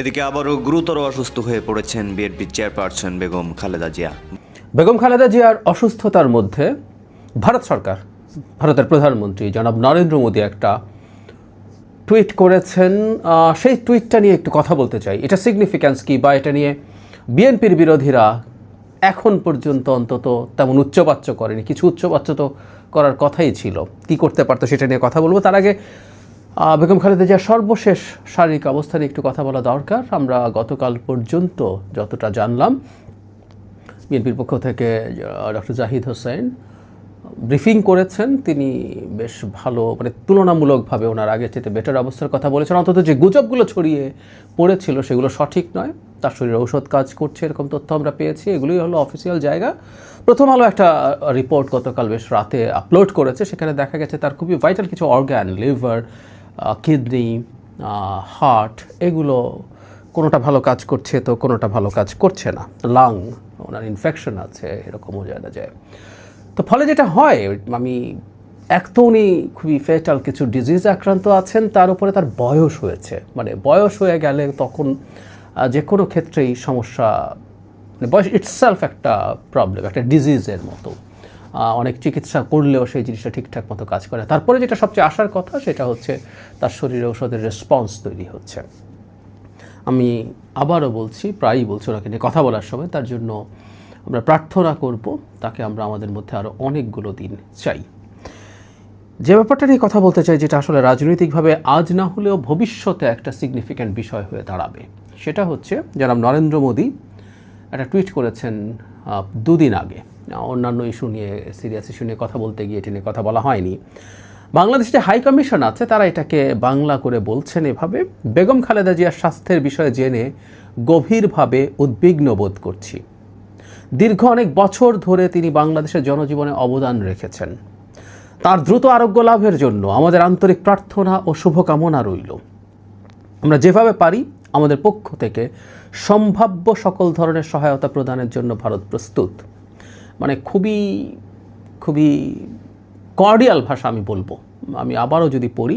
এদিকে আবারও গুরুতর অসুস্থ হয়ে পড়েছেন বিএনপি চেয়ারপারসন বেগম খালেদা জিয়া। বেগম খালেদা জিয়ার অসুস্থতার মধ্যে ভারত সরকার, ভারতের প্রধানমন্ত্রী জনাব নরেন্দ্র মোদী একটা টুইট করেছেন। সেই টুইটটা নিয়ে একটু কথা বলতে চাই। এটা সিগনিফিক্যান্স কি, বা এটা নিয়ে বিএনপির বিরোধীরা এখন পর্যন্ত অন্তত তেমন উচ্চবাচ্য করেনি। কিছু উচ্চবাচ্য তো করার কথাই ছিল, কি করতে পারতো সেটা নিয়ে কথা বলবো। তার আগে বেগম খালেদা জিয়ার সর্বশেষ শারীরিক অবস্থা নিয়ে একটু কথা বলা দরকার। আমরা গতকাল পর্যন্ত যতটা জানলাম, বিএনপির পক্ষ থেকে ডক্টর জাহিদ হোসেন ব্রিফিং করেছেন। তিনি বেশ ভালো, মানে তুলনামূলকভাবে ওনার আগের চেয়ে বেটার অবস্থার কথা বলেছেন। অন্তত যে গুজবগুলো ছড়িয়ে পড়েছিল সেগুলো সঠিক নয়, তার শরীরে ঔষধ কাজ করছে এরকম তথ্য আমরা পেয়েছি। এগুলোই হলো অফিসিয়াল জায়গা। প্রথম আলো একটা রিপোর্ট গতকাল বেশ রাতে আপলোড করেছে, সেখানে দেখা গেছে তার খুবই ভাইটাল কিছু অর্গান, লিভার, কিডনি, হার্ট, এগুলো কোনোটা ভালো কাজ করছে তো কোনোটা ভালো কাজ করছে না। লাং, ওনার ইনফেকশন আছে এরকমও জানা যায়। তো ফলে যেটা হয়, আমি এক তো উনি খুবই ফেটাল কিছু ডিজিজ আক্রান্ত আছেন, তার উপরে তার বয়স হয়েছে। মানে বয়স হয়ে গেলে তখন যে কোনো ক্ষেত্রেই সমস্যা, মানে বয়স ইটসেলফ একটা প্রবলেম, একটা ডিজিজের মতো। অনেক চিকিৎসা করলেও সেই জিনিসটা ঠিকঠাক মতো কাজ করে। তারপরে যেটা সবচেয়ে আসার কথা সেটা হচ্ছে তার শরীরে ঔষধের রেসপন্স তৈরি হচ্ছে। আমি আবারও বলছি, প্রায়ই বলছি ওনাকে নিয়ে কথা বলার সময়, তার জন্য আমরা প্রার্থনা করব, তাকে আমরা আমাদের মধ্যে আরও অনেকগুলো দিন চাই। যে ব্যাপারটা নিয়ে কথা বলতে চাই, যেটা আসলে রাজনৈতিকভাবে আজ না হলেও ভবিষ্যতে একটা সিগনিফিক্যান্ট বিষয় হয়ে দাঁড়াবে, সেটা হচ্ছে জনাব নরেন্দ্র মোদী একটা টুইট করেছেন দুদিন আগে। অন্যান্য ইস্যু নিয়ে, সিরিয়াস ইস্যু নিয়ে কথা বলতে গিয়ে এটি নিয়ে কথা বলা হয়নি। বাংলাদেশে যে হাই কমিশন আছে তারা এটাকে বাংলা করে বলছেন এভাবে: বেগম খালেদা জিয়ার স্বাস্থ্যের বিষয়ে জেনে গভীরভাবে উদ্বিগ্ন বোধ করছি। দীর্ঘ অনেক বছর ধরে তিনি বাংলাদেশের জনজীবনে অবদান রেখেছেন। তার দ্রুত আরোগ্য লাভের জন্য আমাদের আন্তরিক প্রার্থনা ও শুভকামনা রইল। আমরা যেভাবে পারি আমাদের পক্ষ থেকে সম্ভাব্য সকল ধরনের সহায়তা প্রদানের জন্য ভারত প্রস্তুত। মানে খুবই খুবই কর্ডিয়াল ভাষা আমি বলবো। আমি আবারও যদি পড়ি: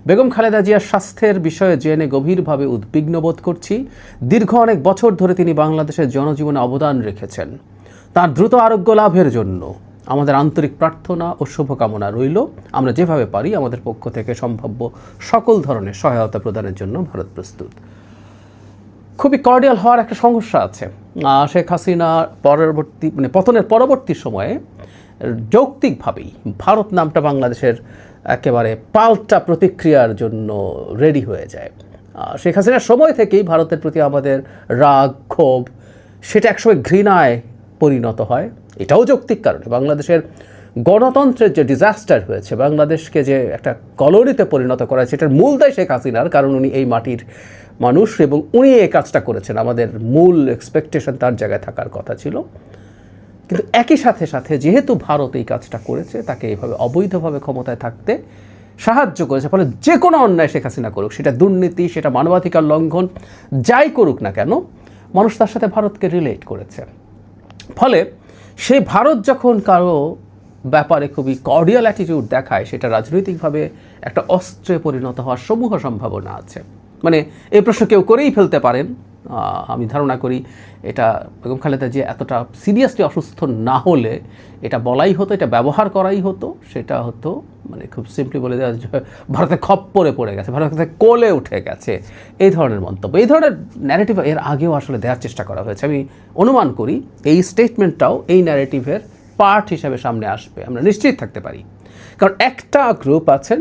বেগম খালেদা জিয়ার স্বাস্থ্যের বিষয়ে জেনে গভীরভাবে উদ্বিগ্ন বোধ করছি। দীর্ঘ অনেক বছর ধরে তিনি বাংলাদেশের জনজীবনে অবদান রেখেছেন। তার দ্রুত আরোগ্য লাভের জন্য আমাদের আন্তরিক প্রার্থনা ও শুভকামনা রইল। আমরা যেভাবে পারি আমাদের পক্ষ থেকে সম্ভাব্য সকল ধরনের সহায়তা প্রদানের জন্য ভারত প্রস্তুত। খুবই কর্ডিয়াল হওয়ার একটা সমস্যা আছে। শেখ হাসিনা পতনের পরবর্তী সময়ে যৌক্তিকভাবেই ভারত নামটা বাংলাদেশের একেবারে পাল্টা প্রতিক্রিয়ার জন্য রেডি হয়ে যায়। শেখ হাসিনার সময় থেকেই ভারতের প্রতি আমাদের রাগ, ক্ষোভ, সেটা একসময় ঘৃণায় পরিণত হয়। এটাও যৌক্তিক কারণে বাংলাদেশের গণতন্ত্রের যে ডিজাস্টার হয়েছে, বাংলাদেশকে যে একটা কলোনিতে পরিণত করা হয়েছে, এটার মূল দায় শেখ হাসিনার। কারণ উনি এই মাটির মানুষ এবং উনি এই কাজটা করেছেন। আমাদের মূল এক্সপেকটেশন তার জায়গায় থাকার কথা ছিল। কিন্তু একই সাথে সাথে যেহেতু ভারত এই কাজটা করেছে, তাকে এইভাবে অবৈধভাবে ক্ষমতায় থাকতে সাহায্য করেছে, ফলে যে কোনো অন্যায় শেখ হাসিনা করুক, সেটা দুর্নীতি, সেটা মানবাধিকার লঙ্ঘন, যাই করুক না কেন, মানুষ তার সাথে ভারতকে রিলেট করেছে। ফলে সেই ভারত যখন কারো ব্যাপারে খুবই কর্ডিয়াল অ্যাটিটিউড দেখায়, সেটা রাজনৈতিকভাবে একটা অস্ত্রে পরিণত হওয়ার সমূহ সম্ভাবনা আছে। মানে এই প্রশ্ন কেউ করেই ফেলতে পারেন। আমি ধারণা করি এটা বেগম খালেদা জিয়া এতটা সিরিয়াসলি অসুস্থ না হলে এটা বলাই হতো, এটা ব্যবহার করাই হতো। সেটা হতো মানে খুব সিম্পলি বলে দেওয়া, ভারতে খপ্পরে পড়ে গেছে, ভারতে কোলে উঠে গেছে, এই ধরনের মন্তব্য, এই ধরনের ন্যারেটিভ এর আগেও আসলে দেওয়ার চেষ্টা করা হয়েছে। আমি অনুমান করি এই স্টেটমেন্টটাও এই ন্যারেটিভের পার্ট হিসাবে সামনে আসবে, আমরা নিশ্চিত থাকতে পারি। কারণ একটা গ্রুপ আছেন,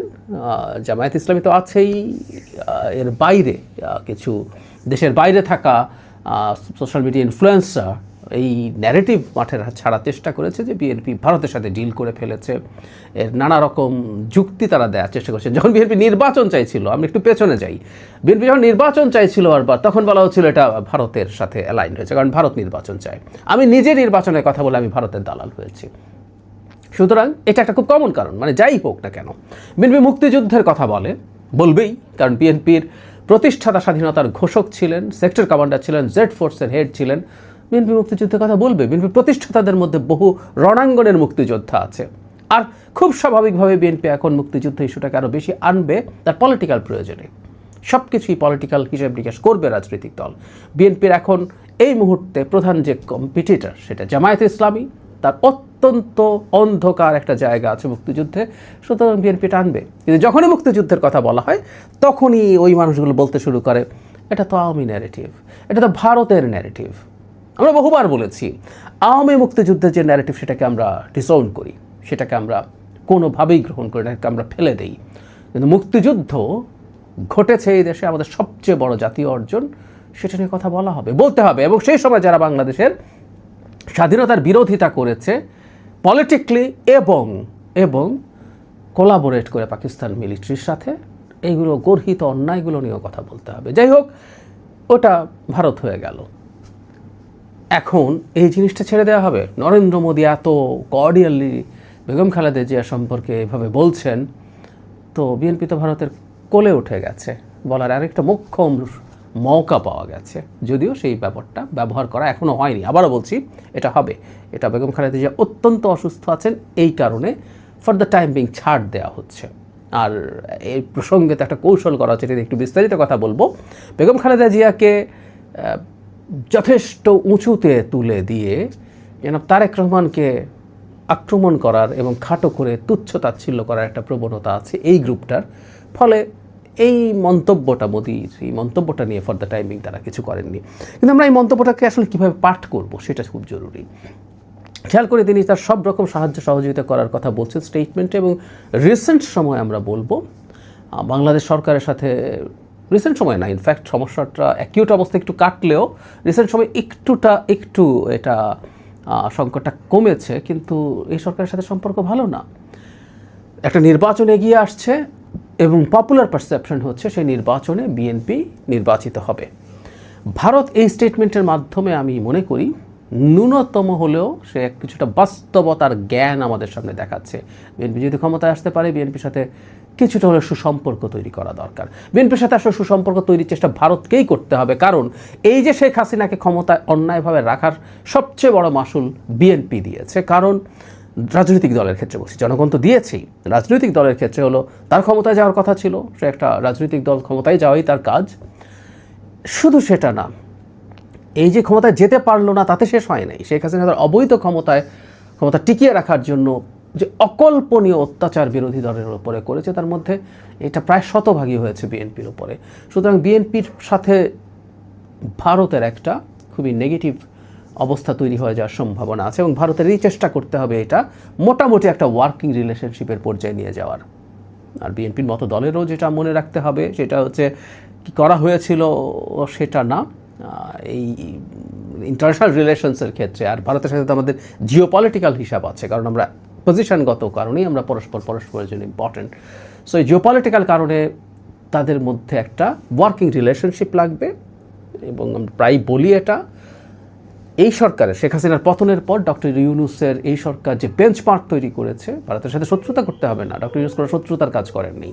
জামায়াত ইসলামী তো আছেই, এর বাইরে কিছু দেশের বাইরে থাকা সোশ্যাল মিডিয়া ইনফ্লুয়েন্সার এই ন্যারেটিভ মাঠে ছাড়ার চেষ্টা করেছে যে বিএনপি ভারতের সাথে ডিল করে ফেলেছে। এর নানা রকম যুক্তি তারা দেওয়ার চেষ্টা করছে। যখন বিএনপি নির্বাচন চাইছিল, আমি একটু পেছনে যাই, বিএনপি যখন নির্বাচন চাইছিল বারবার, তখন বলা হচ্ছিল এটা ভারতের সাথে অ্যালাইন হয়েছে, কারণ ভারত নির্বাচন চায়। আমি নিজে নির্বাচনের কথা বলে আমি ভারতের দালাল হয়েছি। সুতরাং এটা একটা খুব কমন কারণ। মানে যাই হোক না কেন, বিএনপি মুক্তিযুদ্ধের কথা বলবেই, কারণ বিএনপির প্রতিষ্ঠাতা স্বাধীনতার ঘোষক ছিলেন, সেক্টর কমান্ডার ছিলেন, জেড ফোর্সের হেড ছিলেন। বিএনপি মুক্তিযুদ্ধের কথা বলবে। বিএনপি প্রতিষ্ঠাতাদের মধ্যে বহু রণাঙ্গনের মুক্তিযোদ্ধা আছে। আর খুব স্বাভাবিকভাবে বিএনপি এখন মুক্তিযুদ্ধ ইস্যুটাকে আরও বেশি আনবে তার পলিটিক্যাল প্রয়োজনে। সব কিছুই পলিটিক্যাল হিসাব নিকাশ করবে রাজনৈতিক দল। বিএনপির এখন এই মুহূর্তে প্রধান যে কম্পিটিটর সেটা জামায়াতে ইসলামী, তার অত্যন্ত অন্ধকার একটা জায়গা আছে মুক্তিযুদ্ধে, সুতরাং বিএনপি টানবে। কিন্তু যখনই মুক্তিযুদ্ধের কথা বলা হয় তখনই ওই মানুষগুলো বলতে শুরু করে এটা তো আওয়ামী ন্যারেটিভ, এটা তো ভারতের ন্যারেটিভ। আমরা বহুবার বলেছি আওয়ামী মুক্তিযুদ্ধের যে ন্যারেটিভ সেটাকে আমরা ডিসওন করি, সেটাকে আমরা কোনোভাবেই গ্রহণ করি না, এটাকে আমরা ফেলে দেই। কিন্তু মুক্তিযুদ্ধ ঘটেছে এই দেশে আমাদের সবচেয়ে বড় জাতীয় অর্জন, সেটা নিয়ে কথা বলা হবে, বলতে হবে। এবং সেই সময় যারা বাংলাদেশের স্বাধীনতার বিরোধিতা করেছে পলিটিক্যালি এবং কোলাবোরেট করে পাকিস্তান মিলিটারির সাথে, এইগুলো গর্হিত অন্যায়গুলো নিয়েও কথা বলতে হবে। যাই হোক, ওটা ভারত হয়ে গেল। এখন এই জিনিসটা ছেড়ে দেওয়া হবে। নরেন্দ্র মোদী এত কর্ডিয়ালি বেগম খালেদা জিয়া সম্পর্কে এভাবে বলছেন, তো বিএনপি তো ভারতের কোলে উঠে গেছে বলার আরেকটা মোক্ষম মৌকা পাওয়া গেছে, যদিও সেই ব্যাপারটা ব্যবহার করা এখনও হয়নি। আবারও বলছি, এটা হবে। এটা বেগম খালেদা জিয়া অত্যন্ত অসুস্থ আছেন, এই কারণে ফর দ্য টাইম বিং ছাড় দেওয়া হচ্ছে। আর এই প্রসঙ্গে তো একটা কৌশল করা হচ্ছে, এটা একটু বিস্তারিত কথা বলবো। বেগম খালেদা জিয়াকে যথেষ্ট উঁচুতে তুলে দিয়ে জনাব তারেক রহমানকে আক্রমণ করার এবং খাটো করে তুচ্ছ তাচ্ছিল্য করার একটা প্রবণতা আছে এই গ্রুপটার। ফলে এই মন্তব্যটা, মোদির এই মন্তব্যটা নিয়ে ফর দ্য টাইমিং তারা কিছু করেননি। কিন্তু আমরা এই মন্তব্যটাকে আসলে কীভাবে পাঠ করব সেটা খুব জরুরি। খেয়াল করে তিনি তার সব রকম সাহায্য সহযোগিতা করার কথা বলছেন স্টেটমেন্টে, এবং রিসেন্ট সময় আমরা বলবো বাংলাদেশ সরকারের সাথে, রিসেন্ট সময় না, ইনফ্যাক্ট সমস্যাটা অ্যাকিউট অবস্থা একটু কাটলেও রিসেন্ট সময় একটু এটা সংকটটা কমেছে, কিন্তু এই সরকারের সাথে সম্পর্ক ভালো না। একটা নির্বাচন এগিয়ে আসছে এবং পপুলার পারসেপশন হচ্ছে সেই নির্বাচনে বিএনপি নির্বাচিত হবে। ভারত এই স্টেটমেন্টের মাধ্যমে আমি মনে করি ন্যূনতম হলেও সে কিছুটা বাস্তবতার জ্ঞান আমাদের সামনে দেখাচ্ছে। বিএনপি যদি ক্ষমতায় আসতে পারে, বিএনপির সাথে কিছুটা হলে সুসম্পর্ক তৈরি করা দরকার। বিএনপির সাথে আসলে সুসম্পর্ক তৈরির চেষ্টা ভারতকেই করতে হবে, কারণ এই যে শেখ হাসিনাকে ক্ষমতায় অন্যায়ভাবে রাখার সবচেয়ে বড় মাসুল বিএনপি দিয়েছে। কারণ রাজনৈতিক দলের ক্ষেত্রে বলছি, জনগণ তো দিয়েছেই, রাজনৈতিক দলের ক্ষেত্রে হলো তার ক্ষমতায় যাওয়ার কথা ছিল, সে একটা রাজনৈতিক দল, ক্ষমতায় যাওয়াই তার কাজ। শুধু সেটা না, এই যে ক্ষমতায় যেতে পারলো না তাতে শেষ হয় নাই। শেখ হাসিনা তার অবৈধ ক্ষমতা টিকিয়ে রাখার জন্য যে অকল্পনীয় অত্যাচার বিরোধী দলের উপরে করেছে, তার মধ্যে এটা প্রায় শতভাগী হয়েছে বিএনপির উপরে। সুতরাং বিএনপির সাথে ভারতের একটা খুবই নেগেটিভ অবস্থা তৈরি হয়ে যাওয়ার সম্ভাবনা আছে, এবং ভারতের এই চেষ্টা করতে হবে এটা মোটামুটি একটা ওয়ার্কিং রিলেশনশিপের পর্যায়ে নিয়ে যাওয়ার। আর বিএনপির মতো দলেরও যেটা মনে রাখতে হবে সেটা হচ্ছে কি করা হয়েছিল সেটা না, এই ইন্টারন্যাশনাল রিলেশনসের ক্ষেত্রে আর ভারতের সাথে তো আমাদের জিওপলিটিক্যাল হিসাব আছে, কারণ আমরা পজিশনগত কারণেই আমরা পরস্পরের জন্য ইম্পর্টেন্ট। সো এই জিওপলিটিক্যাল কারণে তাদের মধ্যে একটা ওয়ার্কিং রিলেশনশিপ লাগবে। এবং আমরা প্রায় বলি এটা, এই সরকারের শেখ হাসিনার পতনের পর ডক্টর ইউনূসের এই সরকার যে বেঞ্চমার্ক তৈরি করেছে, ভারতের সাথে শত্রুতা করতে হবে না, ডক্টর ইউনূস কোনো শত্রুতার কাজ করেননি,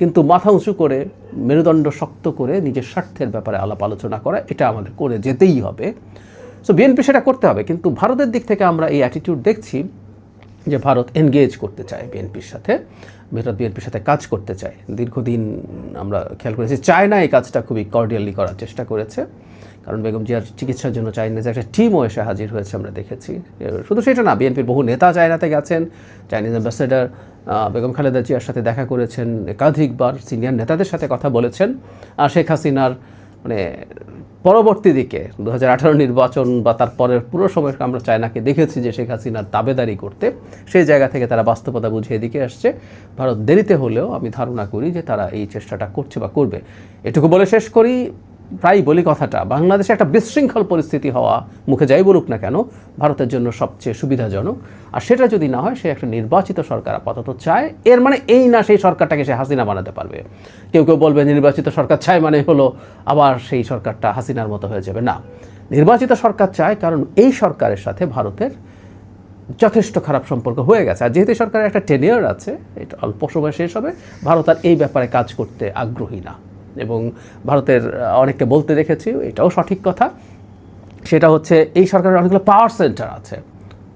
কিন্তু মাথা উঁচু করে মেরুদণ্ড শক্ত করে নিজের স্বার্থের ব্যাপারে আলাপ আলোচনা করা, এটা আমাদের করে যেতেই হবে। সো বিএনপি সেটা করতে হবে। কিন্তু ভারতের দিক থেকে আমরা এই অ্যাটিটিউড দেখছি যে ভারত এনগেজ করতে চায় বিএনপির সাথে, ভারত বিএনপির সাথে কাজ করতে চায়। দীর্ঘদিন আমরা খেয়াল করেছি চায়না এই কাজটা খুবই কর্ডিয়ালি করার চেষ্টা করেছে, কারণ বেগম জিয়ার চিকিৎসার জন্য চাইনিজ একটা টিমও এসে হাজির হয়েছে আমরা দেখেছি। শুধু সেটা না, বিএনপির বহু নেতা চায়নাতে গেছেন, চাইনিজ অ্যাম্বাসেডার বেগম খালেদা জিয়ার সাথে দেখা করেছেন, একাধিকবার সিনিয়র নেতাদের সাথে কথা বলেছেন। আর শেখ হাসিনার পরবর্তী দিকে 2018 নির্বাচন বা তারপরের পুরো সময় আমরা চায়নাকে দেখেছি যে শেখ হাসিনার দাবেদারি করতে, সেই জায়গা থেকে তারা বাস্তবতা বুঝে এদিকে আসছে। ভারত দেরিতে হলেও আমি ধারণা করি যে তারা এই চেষ্টাটা করছে বা করবে। এটুকু বলে শেষ করি, প্রায় বলি কথাটা, বাংলাদেশে একটা বিশৃঙ্খল পরিস্থিতি হওয়া, মুখে যাই বলুক না কেন, ভারতের জন্য সবচেয়ে সুবিধাজনক। আর সেটা যদি না হয়, সে একটা নির্বাচিত সরকার আপাতত চায়। এর মানে এই না সেই সরকারটাকে সে হাসিনা বানাতে পারবে। কেউ বলবে নির্বাচিত সরকার চায় মানে হলো আবার সেই সরকারটা হাসিনার মতো হয়ে যাবে। না, নির্বাচিত সরকার চায় কারণ এই সরকারের সাথে ভারতের যথেষ্ট খারাপ সম্পর্ক হয়ে গেছে। আর যেহেতু সরকারের একটা টেনিয়র আছে, এটা অল্প সময় শেষ হবে, ভারত আর এই ব্যাপারে কাজ করতে আগ্রহী না। এবং ভারতের অনেককে বলতে দেখেছি, এটাও সঠিক কথা, সেটা হচ্ছে এই সরকারের অনেকগুলো পাওয়ার সেন্টার আছে,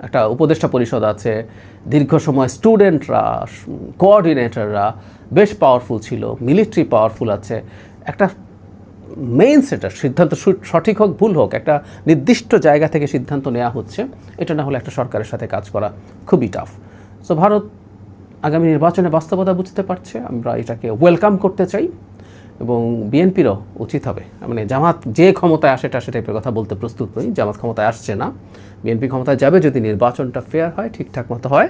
একটা উপদেষ্টা পরিষদ আছে, দীর্ঘ সময় স্টুডেন্টরা, কোঅর্ডিনেটররা বেশ পাওয়ারফুল ছিল, মিলিটারি পাওয়ারফুল আছে, একটা মেইন সেটার সিদ্ধান্ত সঠিক হোক ভুল হোক একটা নির্দিষ্ট জায়গা থেকে সিদ্ধান্ত নেওয়া হচ্ছে, এটা না হলে একটা সরকারের সাথে কাজ করা খুবই টাফ। সো ভারত আগামী নির্বাচনে বাস্তবতা বুঝতে পারছে, আমরা এটাকে ওয়েলকাম করতে চাই এবং বিএনপিরও উচিত হবে, মানে জামাত যে ক্ষমতায় আসে সে টাইপের কথা বলতে প্রস্তুত নই, জামাত ক্ষমতায় আসছে না, বিএনপি ক্ষমতায় যাবে যদি নির্বাচনটা ফেয়ার হয়, ঠিকঠাক মতো হয়,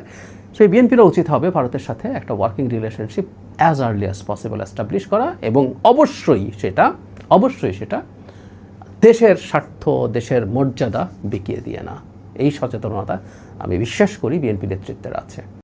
সেই বিএনপিরও উচিত হবে ভারতের সাথে একটা working relationship as early as possible establish করা এবং অবশ্যই সেটা দেশের স্বার্থ দেশের মর্যাদা বিকিয়ে দিয়ে না। এই সচেতনতা আমি বিশ্বাস করি বিএনপি নেতৃত্বের আছে।